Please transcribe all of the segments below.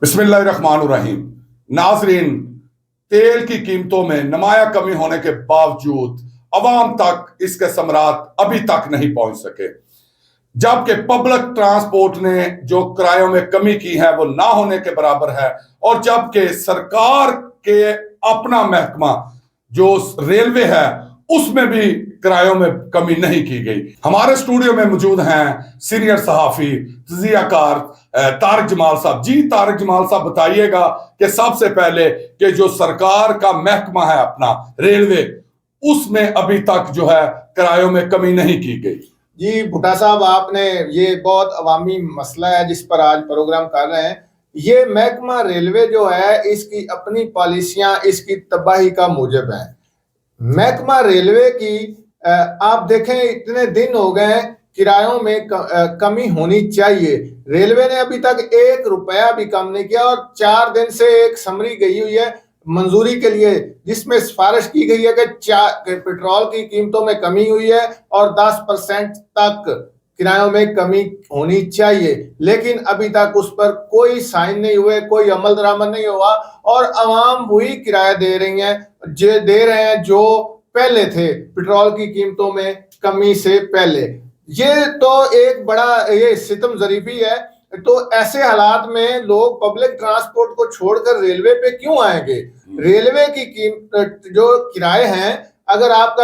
बिस्मिल्लाहिर्रहमानुर्रहीम। नाजरीन, तेल की कीमतों में नुमाया कमी होने के बावजूद अवाम तक इसके समरात अभी तक नहीं पहुंच सके, जबकि पब्लिक ट्रांसपोर्ट ने जो किरायों में कमी की है वो ना होने के बराबर है, और जबकि सरकार के अपना महकमा जो रेलवे है उसमें भी किरायों में कमी नहीं की गई। हमारे स्टूडियो में मौजूद हैं सीनियर सहाफी तजियाकार तारिक जमाल साहब। जी तारिक जमाल साहब, बताइएगा कि सबसे पहले कि जो सरकार का महकमा है अपना रेलवे, उसमें अभी तक जो है किरायों में कमी नहीं की गई। जी भुट्टा साहब, आपने ये बहुत अवामी मसला है जिस पर आज प्रोग्राम कर रहे हैं। ये महकमा रेलवे जो है इसकी अपनी पॉलिसियां इसकी तबाही का मूजब है। महकमा रेलवे की आप देखें, इतने दिन हो गए हैं, किरायों में कमी होनी चाहिए। रेलवे ने अभी तक 1 रुपया भी कम नहीं किया, और 4 दिन से एक समरी गई हुई है मंजूरी के लिए, जिसमें सिफारिश की गई है कि पेट्रोल की कीमतों में कमी हुई है और 10% तक किरायों में कमी होनी चाहिए, लेकिन अभी तक उस पर कोई साइन नहीं हुए, कोई अमल दरामद नहीं हुआ, और अवाम वही किराया दे रहे हैं जो पहले थे पेट्रोल की कीमतों में कमी से पहले। ये तो एक बड़ा ये सितम जरीफी है। तो ऐसे हालात में लोग पब्लिक ट्रांसपोर्ट को छोड़कर रेलवे पे क्यों आएंगे? रेलवे की कीमत जो किराए हैं, अगर आप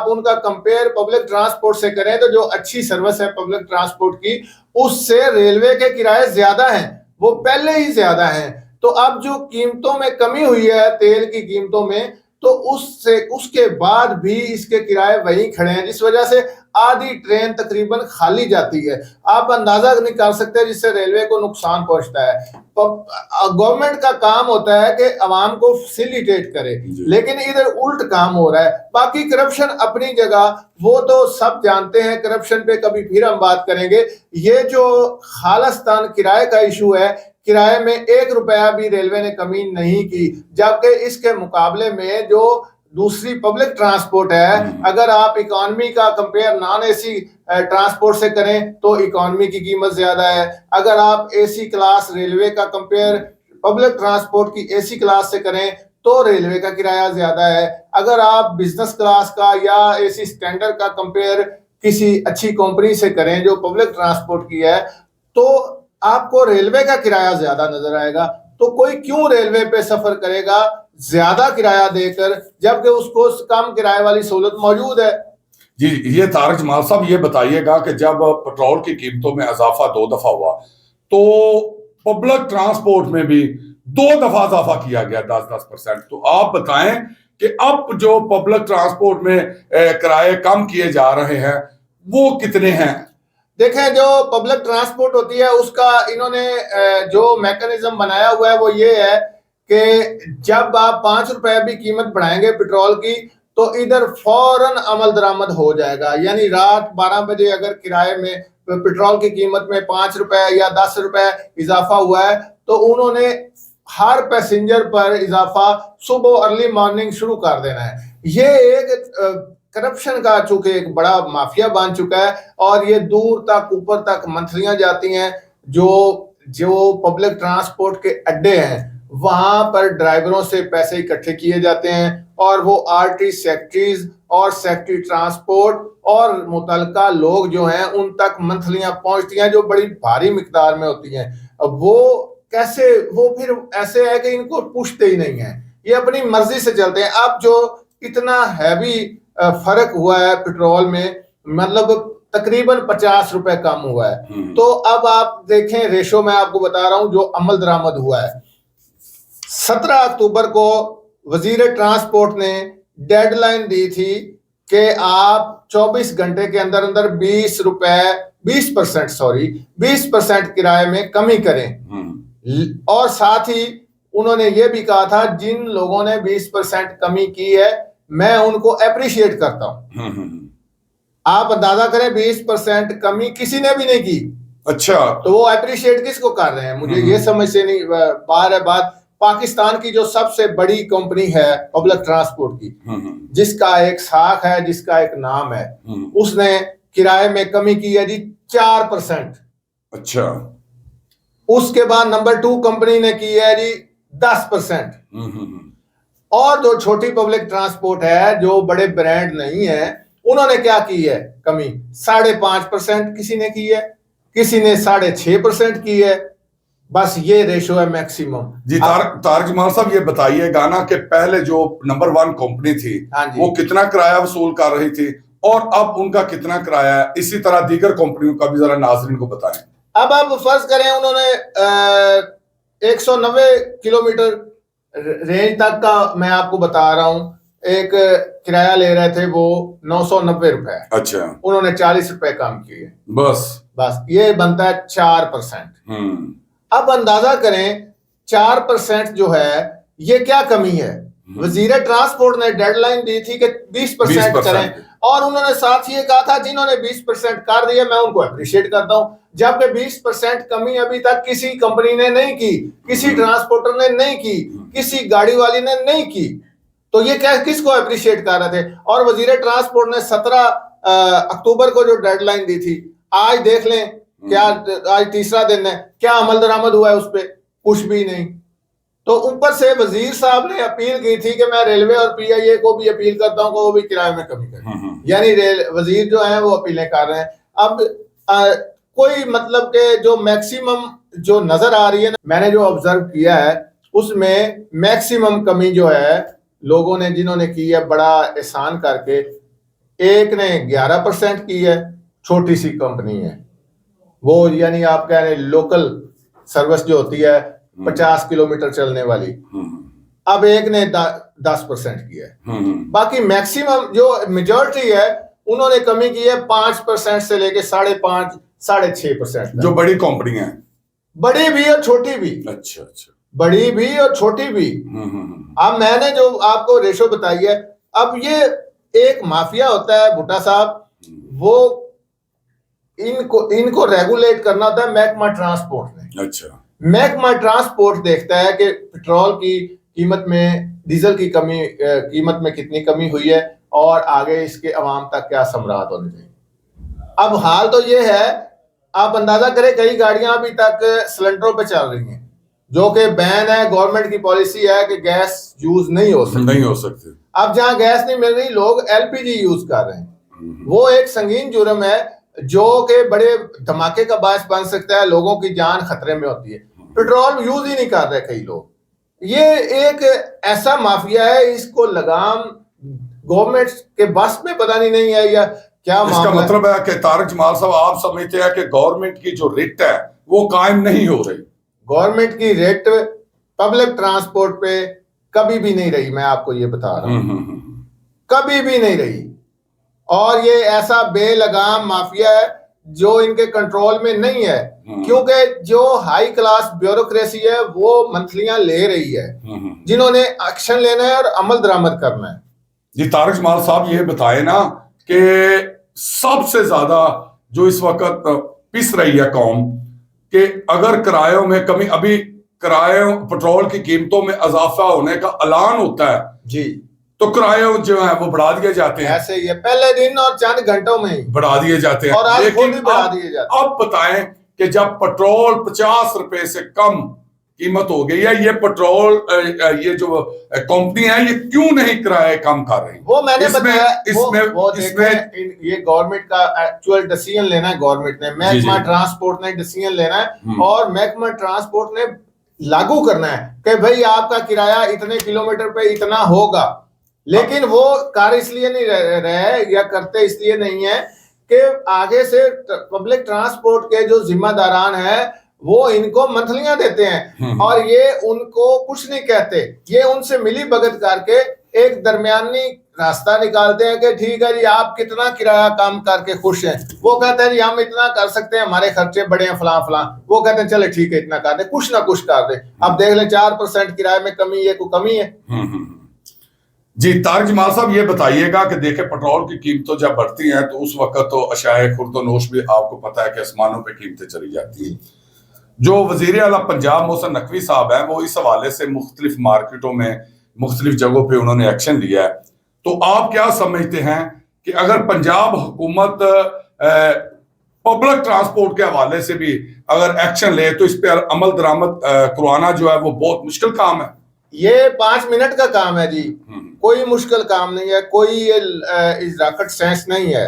उनका कंपेयर पब्लिक ट्रांसपोर्ट से करें तो जो अच्छी सर्विस है पब्लिक ट्रांसपोर्ट की, उससे रेलवे के किराए ज्यादा हैं, वो पहले ही ज्यादा हैं। तो अब जो कीमतों में कमी हुई है तेल की कीमतों में, तो उसके बाद भी इसके किराए वहीं खड़े हैं, जिस वजह से आधी ट्रेन तकरीबन खाली जाती है। आप अंदाजा नहीं कर सकते जिससे रेलवे को नुकसान पहुंचता है। गवर्नमेंट का काम होता है कि अवाम को फैसिलिटेट करे, लेकिन इधर उल्ट काम हो रहा है। बाकी करप्शन अपनी जगह, वो तो सब जानते हैं, करप्शन पे कभी फिर हम बात करेंगे। ये जो खालिस्तान किराए का इशू है, किराए में 1 रुपया भी रेलवे ने कमी नहीं की, जबकि इसके मुकाबले में जो दूसरी पब्लिक ट्रांसपोर्ट है, अगर आप इकोनॉमी का कंपेयर नॉन एसी ट्रांसपोर्ट से करें तो इकोनॉमी की कीमत ज्यादा है। अगर आप एसी क्लास रेलवे का कंपेयर पब्लिक ट्रांसपोर्ट की एसी क्लास से करें तो रेलवे का किराया ज्यादा है। अगर आप बिजनेस क्लास का या एसी स्टैंडर्ड का कंपेयर किसी अच्छी कंपनी से करें जो पब्लिक ट्रांसपोर्ट की है, तो आपको रेलवे का किराया ज्यादा नजर आएगा। तो कोई क्यों रेलवे पे सफर करेगा ज्यादा किराया देकर, जबकि उसको कम किराए वाली सहूलत मौजूद है? जी, ये तारिक जमाल साहब, ये बताइएगा कि जब पेट्रोल की कीमतों में इजाफा 2 दफा हुआ, तो पब्लिक ट्रांसपोर्ट में भी 2 दफा इजाफा किया गया 10-10%। तो आप बताएं कि अब जो पब्लिक ट्रांसपोर्ट में किराए कम किए जा रहे हैं वो कितने हैं? देखें, जो पब्लिक ट्रांसपोर्ट होती है उसका इन्होंने जो मैकेनिज्म बनाया हुआ है वो ये है कि जब आप 5 रुपए भी कीमत बढ़ाएंगे पेट्रोल की, तो इधर फौरन अमल दरामद हो जाएगा। यानी रात 12 बजे अगर किराए में पेट्रोल की कीमत में 5 रुपए या 10 रुपए इजाफा हुआ है, तो उन्होंने हर पैसेंजर पर इजाफा सुबह अर्ली मॉर्निंग शुरू कर देना है। ये एक करप्शन का चूंकि एक बड़ा माफिया बन चुका है, और ये दूर तक ऊपर तक मंथलियां जाती हैं। जो जो पब्लिक ट्रांसपोर्ट के अड्डे हैं वहां पर ड्राइवरों से पैसे इकट्ठे किए जाते हैं, और वो आरटी सेक्रेटरीज और सेक्रेटरी ट्रांसपोर्ट और मुतलका लोग जो हैं उन तक मंथलियां पहुंचती हैं, जो बड़ी भारी मिकदार में होती हैं। अब वो फिर ऐसे है कि इनको पूछते ही नहीं है, ये अपनी मर्जी से चलते हैं। अब जो इतना हैवी फर्क हुआ है पेट्रोल में, मतलब तकरीबन 50 रुपए कम हुआ है। तो अब आप देखें, रेशो में आपको बता रहा हूं जो अमल दरामद हुआ है। 17 अक्टूबर को वजीर ट्रांसपोर्ट ने डेडलाइन दी थी कि आप 24 घंटे के अंदर अंदर 20% किराए में कमी करें। और साथ ही उन्होंने ये भी कहा था जिन लोगों ने 20% कमी की है मैं उनको अप्रिशिएट करता हूं। आप अंदाजा करें, 20% कमी किसी ने भी नहीं की। अच्छा, तो वो अप्रिशिएट किसको कर रहे हैं? मुझे ये समझ से नहीं बाहर है बात। पाकिस्तान की जो सबसे बड़ी कंपनी है पब्लिक ट्रांसपोर्ट की, जिसका एक साख है, जिसका एक नाम है, उसने किराए में कमी की है जी 4%। अच्छा, उसके बाद नंबर 2 कंपनी ने की है जी 10%। और जो छोटी पब्लिक ट्रांसपोर्ट है, जो बड़े ब्रांड नहीं है, उन्होंने क्या की है कमी? 5.5% किसी ने की है, किसी ने 6.5% की है। बस ये रेशो है मैक्सिमम। जी तारक जमाल साहब, ये बताइएगा ना कि पहले जो नंबर 1 कंपनी थी, हाँ जी, वो कितना किराया वसूल कर रही थी और अब उनका कितना किराया है? इसी तरह दीगर कंपनियों का भी जरा नाज़रीन को बताएं। अब आप फर्ज करें, उन्होंने 190 किलोमीटर रेंज तक का मैं आपको बता रहा हूं, एक किराया ले रहे थे वो 990 रुपए। अच्छा, उन्होंने 40 रुपए कम किए। बस ये बनता है 4%। अब अंदाजा करें 4% जो है ये क्या कमी है? वजीर ट्रांसपोर्ट ने डेडलाइन दी थी कि 20% करें, और उन्होंने साथ ये कहा था जिन्होंने 20% कर दिया मैं उनको अप्रिशिएट करता हूं, जबकि 20% कमी अभी तक किसी कंपनी ने नहीं की, किसी ट्रांसपोर्टर ने नहीं की, किसी गाड़ी वाली ने नहीं की। तो ये क्या, किसको अप्रिशिएट कर रहे थे? और वजीर ट्रांसपोर्ट ने 17 अक्टूबर को जो डेडलाइन दी थी, आज देख लें क्या, आज तीसरा दिन है, क्या अमल दरामद हुआ है उस पर? कुछ भी नहीं। तो ऊपर से वजीर साहब ने अपील की थी कि मैं रेलवे और पीआईए को भी अपील करता हूं कि वो भी किराए में कमी करें। यानी वजीर जो है वो अपीलें कर रहे हैं। अब कोई मतलब के जो मैक्सिमम जो नजर आ रही है ना, मैंने जो ऑब्जर्व किया है उसमें मैक्सिमम कमी जो है लोगों ने जिन्होंने की है बड़ा एहसान करके, एक ने 11% की है, छोटी सी कंपनी है वो, यानी आप कह रहे लोकल सर्विस जो होती है 50 किलोमीटर चलने वाली, अब एक ने 10% की है। बाकी मैक्सिमम जो मेजॉरिटी है उन्होंने कमी की है 5% से लेके 5.5 6.5%। जो बड़ी कंपनी है, बड़ी भी और छोटी भी। अच्छा, बड़ी भी और छोटी भी। अब मैंने जो आपको रेशो बताई है, अब ये एक माफिया होता है भुट्टा साहब, वो इनको रेगुलेट करना होता है महकमा ट्रांसपोर्ट ने। अच्छा, महकमा ट्रांसपोर्ट देखता है कि पेट्रोल की कीमत में, डीजल की कीमत में कितनी कमी हुई है और आगे इसके अवाम तक क्या समरात होने चाहिए। अब हाल तो ये है, आप अंदाजा करें कई गाड़ियां अभी तक सिलेंडरों पे चल रही हैं, जो कि बैन है, गवर्नमेंट की पॉलिसी है कि गैस यूज नहीं हो सकती। अब जहां गैस नहीं मिल रही, लोग एलपीजी यूज कर रहे हैं। वो एक संगीन जुर्म है जो कि बड़े धमाके का बायस बन सकता है, लोगों की जान खतरे में होती है। पेट्रोल यूज ही नहीं कर रहे कई लोग। ये एक ऐसा माफिया है, इसको लगाम गवर्नमेंट के बस में पता नहीं है या क्या। इसका मतलब है कि तारक जमाल साहब, आप समझते हैं कि गवर्नमेंट की जो रेट है वो कायम नहीं हो रही? गवर्नमेंट की रेट पब्लिक ट्रांसपोर्ट पे कभी भी नहीं रही, मैं आपको ये बता रहा हूं, कभी भी नहीं रही। और ये ऐसा बेलगाम माफिया है जो इनके कंट्रोल में नहीं है, क्योंकि जो हाई क्लास ब्यूरोक्रेसी है वो मंथलियां ले रही है, जिन्होंने एक्शन लेना है और अमल दरामद करना है। जी तारक जमाल साहब, ये बताए ना कि सबसे ज्यादा जो इस वक्त पिस रही है कौम, कि अगर किरायों में कमी, अभी किरायों पेट्रोल की कीमतों में इजाफा होने का ऐलान होता है जी, तो किराए जो है वो बढ़ा दिए जाते हैं। ऐसे ही है, पहले दिन और चंद घंटों में ही बढ़ा दिए जाते हैं। और आज लेकिन भी बढ़ा दिए जाते हैं। अब बताएं कि जब पेट्रोल 50 रुपए से कम कीमत हो गई है, ये पेट्रोल ये जो कंपनी है ये क्यों नहीं किराए कम कर रही? वो मैंने बताया, इसमें ये गवर्नमेंट का एक्चुअल डिसीजन लेना है। गवर्नमेंट ने, महकमा ट्रांसपोर्ट ने डिसीजन लेना है और महकमा ट्रांसपोर्ट ने लागू करना है कि भाई आपका किराया इतने किलोमीटर पे इतना होगा। लेकिन वो कार्य इसलिए नहीं रहे या करते इसलिए नहीं है कि आगे से पब्लिक ट्रांसपोर्ट के जो जिम्मेदारान है वो इनको मंथलियां देते हैं और ये उनको कुछ नहीं कहते। ये उनसे मिली भगत करके एक दरमियानी रास्ता निकालते हैं कि ठीक है जी, आप कितना किराया कम करके खुश हैं। वो कहते हैं जी हम इतना कर सकते हैं, हमारे खर्चे बड़े हैं, फलां फलां। वो कहते हैं चले ठीक है, इतना कर दे, कुछ ना कुछ कर दे। अब देख ले 4% किराए में कमी, ये कोई कमी है? जी तारक जमाल साहब, ये बताइएगा कि देखे पेट्रोल की कीमतें जब बढ़ती हैं तो उस वक्त तो अशाए खुर्दोनोश भी आपको पता है कि आसमानों पे कीमतें चली जाती हैं। जो वजीर आला पंजाब मोहसिन नकवी साहब हैं, वो इस हवाले से मुख्तलिफ मार्केटों में मुख्तलिफ जगहों पे उन्होंने एक्शन लिया है। तो आप क्या समझते हैं कि अगर पंजाब हुकूमत पब्लिक ट्रांसपोर्ट के हवाले से भी अगर एक्शन ले तो इस पर अमल दरामद करवाना जो है वो बहुत मुश्किल काम है। ये 5 मिनट का काम है जी, कोई मुश्किल काम नहीं है, कोई ये रॉकेट साइंस नहीं है।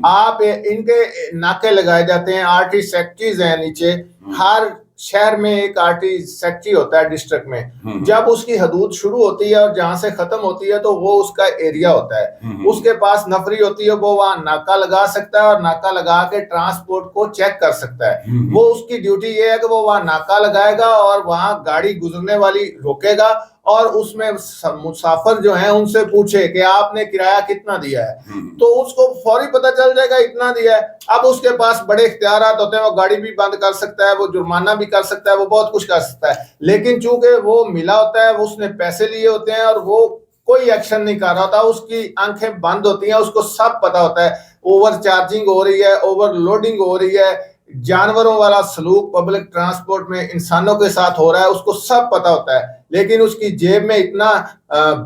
आप इनके नाके लगाए जाते हैं, आरटी सेक्टरीज हैं नीचे, हर शहर में एक आरटी सेक्टरी होता है डिस्ट्रिक्ट में। जब उसकी हदूद शुरू होती है और जहां से खत्म होती है तो वो उसका एरिया होता है। उसके पास नफरी होती है, वो वहां नाका लगा सकता है और नाका लगा के ट्रांसपोर्ट को चेक कर सकता है। वो उसकी ड्यूटी ये है कि वो वहां नाका लगाएगा और वहां गाड़ी गुजरने वाली रोकेगा और उसमें मुसाफिर जो है उनसे पूछे कि आपने किराया कितना दिया है, तो उसको फौरी पता चल जाएगा इतना दिया है। अब उसके पास बड़े इख्तियारात होते हैं, वो गाड़ी भी बंद कर सकता है, वो जुर्माना भी कर सकता है, वो बहुत कुछ कर सकता है। लेकिन चूंकि वो मिला होता है, वो उसने पैसे लिए होते हैं और वो कोई एक्शन नहीं कर रहा होता, उसकी आंखें बंद होती हैं, उसको सब पता होता है ओवर चार्जिंग हो रही है, ओवरलोडिंग हो रही है, जानवरों वाला सलूक पब्लिक ट्रांसपोर्ट में इंसानों के साथ हो रहा है, उसको सब पता होता है। लेकिन उसकी जेब में इतना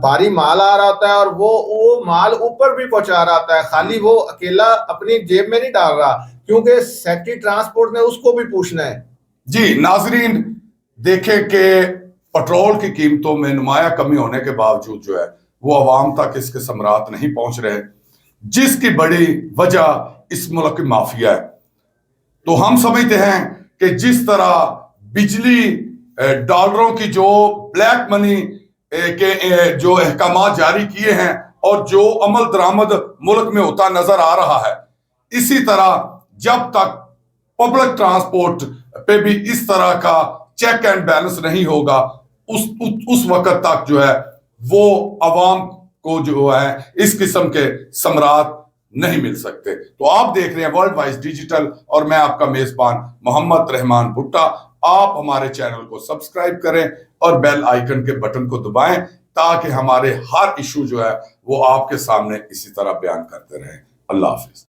भारी माल आ रहा होता है और वो माल ऊपर भी पहुंचा रहा होता है, खाली वो अकेला अपनी जेब में नहीं डाल रहा, क्योंकि सेक्रेटरी ट्रांसपोर्ट ने उसको भी पूछना है। जी नाजरीन, देखें कि पेट्रोल की कीमतों में नुमाया कमी होने के बावजूद जो है वो अवाम तक इसके समरात नहीं पहुंच रहे, जिसकी बड़ी वजह इस मुल्क की माफिया है। तो हम समझते हैं कि जिस तरह बिजली डॉलरों की जो ब्लैक मनी के जो अहकाम जारी किए हैं और जो अमल दरामद मुल्क में होता नजर आ रहा है, इसी तरह जब तक पब्लिक ट्रांसपोर्ट पे भी इस तरह का चेक एंड बैलेंस नहीं होगा, उस वक्त तक जो है वो अवाम को जो है इस किस्म के समरात नहीं मिल सकते। तो आप देख रहे हैं वर्ल्ड वाइज डिजिटल और मैं आपका मेजबान मोहम्मद रहमान भुट्टा। आप हमारे चैनल को सब्सक्राइब करें और बेल आइकन के बटन को दबाएं ताकि हमारे हर इशू जो है वो आपके सामने इसी तरह बयान करते रहें। अल्लाह हाफिज।